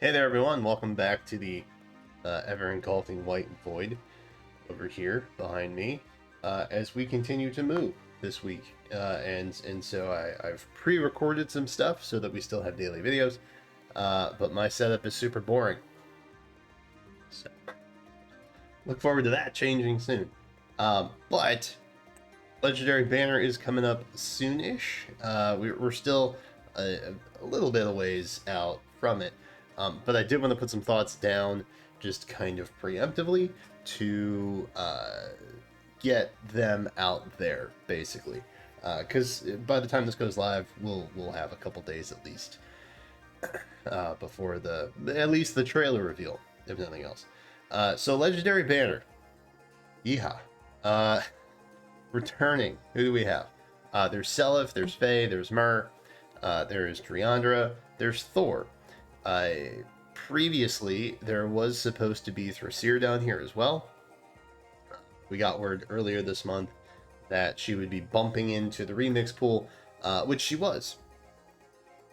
Hey there everyone, welcome back to the ever-engulfing white void over here behind me as we continue to move this week. So I've pre-recorded some stuff so that we still have daily videos, but my setup is super boring. So look forward to that changing soon. But Legendary Banner is coming up soon-ish. We're still a little bit of ways out from it. But I did want to put some thoughts down just kind of preemptively to get them out there, basically. Because by the time this goes live, we'll have a couple days at least before at least the trailer reveal, if nothing else. So Legendary Banner, yeehaw. Returning, who do we have? There's Seliph, there's Faye, there's Myr, there's Triandra, there's Thor. Previously, there was supposed to be Thrasir down here as well. We got word earlier this month that she would be bumping into the remix pool, which she was.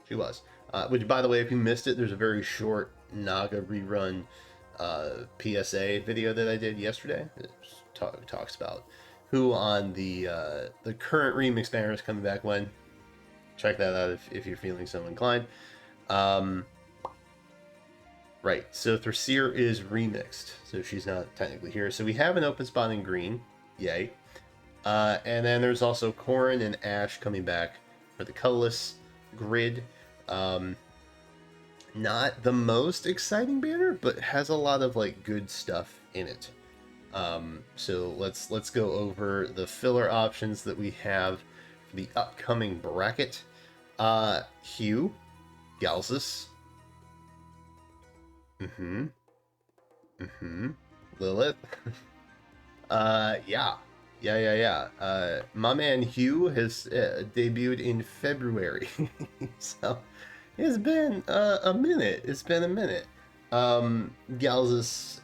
Which, by the way, if you missed it, there's a very short Naga rerun PSA video that I did yesterday. It talks about who on the current remix banner is coming back when. Check that out if you're feeling so inclined. Right, so Thrasir is remixed, so she's not technically here. So we have an open spot in green, yay. And then there's also Corrin and Ash coming back for the colorless grid. Not the most exciting banner, but has a lot of like good stuff in it. So let's go over the filler options that we have for the upcoming bracket. Hugh, Galzus. Lilith. Yeah. My man Hugh has debuted in February. So it's been a minute. Galzus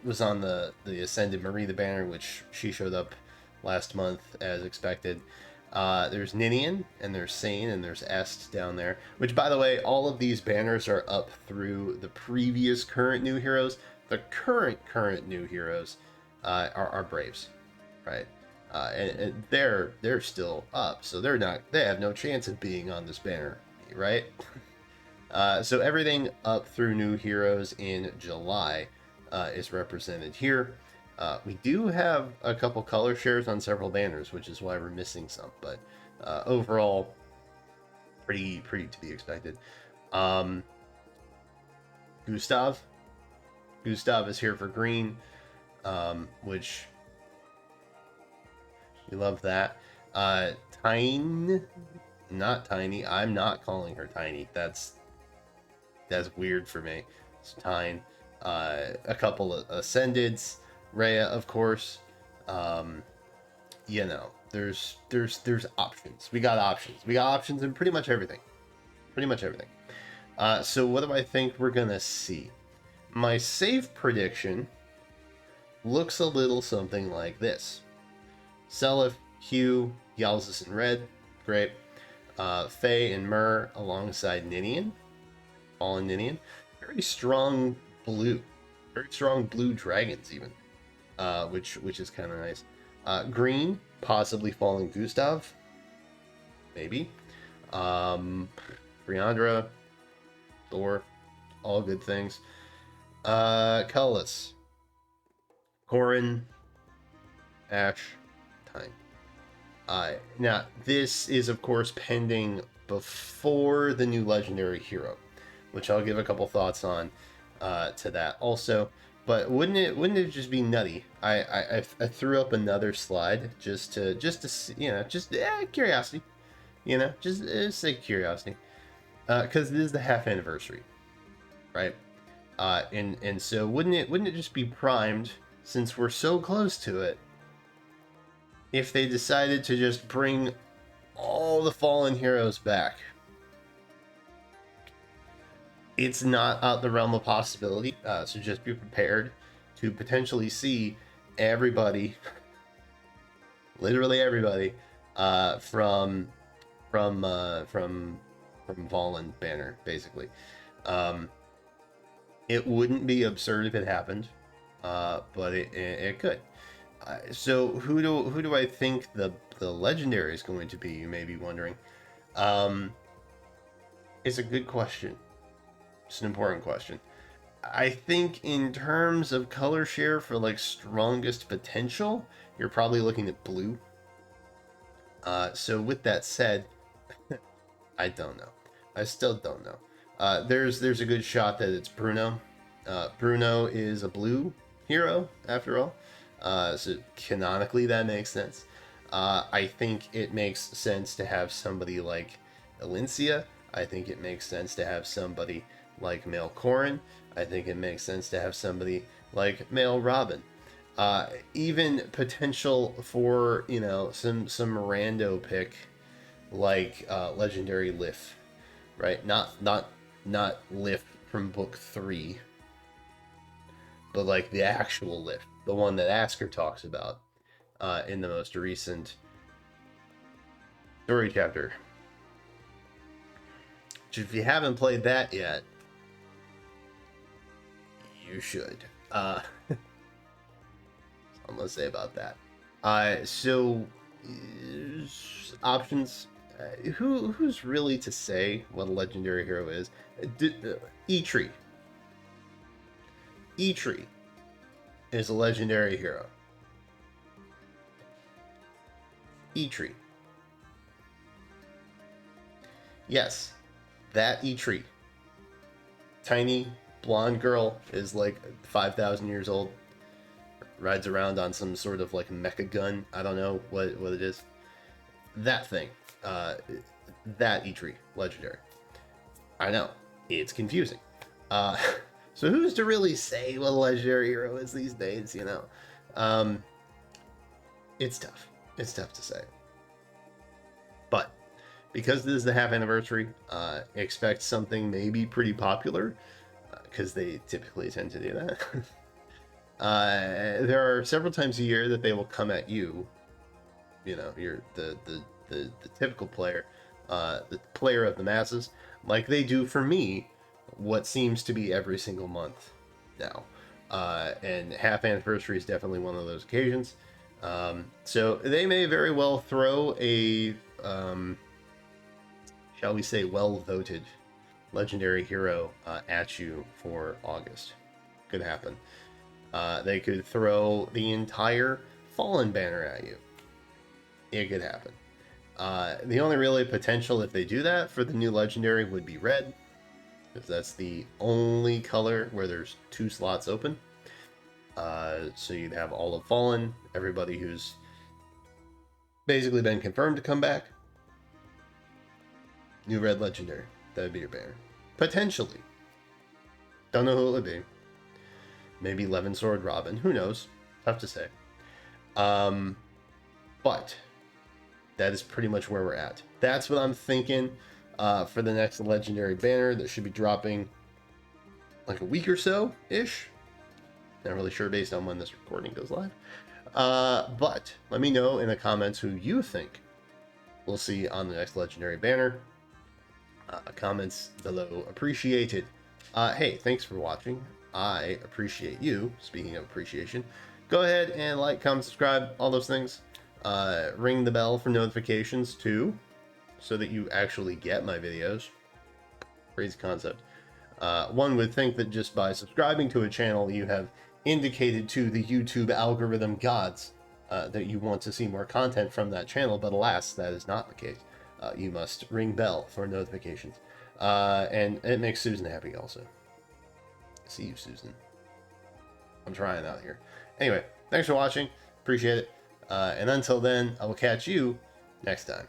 was on the Ascended Marina banner, which she showed up last month as expected. There's Ninian, and there's Sane, and there's Est down there. Which, by the way, all of these banners are up through the previous current new heroes. The current new heroes are Braves, right? And they're still up, so they have no chance of being on this banner, right? So everything up through new heroes in July is represented here. We do have a couple color shares on several banners, which is why we're missing some, but overall, pretty to be expected. Gustav is here for green, which we love that. Not Tiny. I'm not calling her Tiny. That's weird for me. It's Tyne. A couple of Ascendeds. Rhea, of course. You know, there's options. We got options in pretty much everything. So what do I think we're gonna see? My safe prediction looks a little something like this: Seliph, Hugh, Galzus in red, great. Faye and Myr alongside Ninian, Fallen Ninian. Very strong blue dragons even. Which is kind of nice. Green, possibly Fallen Gustav, maybe. Briandra, Thor, all good things. Colorless, Corrin, Ash, Tyne. Now this is of course pending before the new legendary hero, which I'll give a couple thoughts on to that also. But wouldn't it just be nutty? I threw up another slide just to see, just curiosity, just say curiosity, because it is the half anniversary, right? And so wouldn't it just be primed, since we're so close to it, if they decided to just bring all the fallen heroes back? It's not out the realm of possibility, so just be prepared to potentially see everybody, literally everybody, from Fallen banner, basically. It wouldn't be absurd if it happened, but it could. So who do I think the legendary is going to be? You may be wondering. Um, it's a good question. It's an important question. I think in terms of color share for like strongest potential, you're probably looking at blue. So with that said, I don't know. I still don't know. There's a good shot that it's Bruno. Bruno is a blue hero after all. So canonically that makes sense. I think it makes sense to have somebody like Elincia. I think it makes sense to have somebody like Male Corin. I think it makes sense to have somebody like Male Robin. Even potential for, you know, some rando pick like legendary Lif, right? Not Lif from book 3, but like the actual Lif, the one that Asker talks about in the most recent story chapter. Which, if you haven't played that yet, you should. I'm gonna say about that. So options. Who's really to say what a legendary hero is? Eitri. Eitri is a legendary hero. Eitri. Yes, that Eitri. Tiny blonde girl is like 5,000 years old. Rides around on some sort of like mecha gun. I don't know what it is. That thing. That Eitri. Legendary. I know. It's confusing. So who's to really say what a legendary hero is these days, you know? It's tough. It's tough to say. But because this is the half anniversary, expect something maybe pretty popular, because they typically tend to do that. There are several times a year that they will come at you. You know, you're the typical player, the player of the masses, like they do for me, what seems to be every single month now. And half anniversary is definitely one of those occasions. So they may very well throw a, shall we say, well-voted legendary hero at you for August. Could happen. They could throw the entire Fallen banner at you. It could happen. The only really potential if they do that for the new legendary would be red, because that's the only color where there's 2 slots open. So you'd have all of Fallen, everybody who's basically been confirmed to come back. New red legendary. That would be your banner. Potentially. Don't know who it would be. Maybe Levin Sword Robin. Who knows? Tough to say. But that is pretty much where we're at. That's what I'm thinking for the next legendary banner that should be dropping like a week or so ish. Not really sure based on when this recording goes live. But let me know in the comments who you think we'll see on the next legendary banner. Comments below appreciated. Hey, thanks for watching. I appreciate you. Speaking of appreciation, go ahead and like, comment, subscribe, all those things. Ring the bell for notifications too, so that you actually get my videos. Crazy concept. One would think that just by subscribing to a channel, you have indicated to the YouTube algorithm gods that you want to see more content from that channel, but alas, that is not the case. You must ring bell for notifications. And it makes Susan happy also. See you, Susan. I'm trying out here. Anyway, thanks for watching. Appreciate it. And until then, I will catch you next time.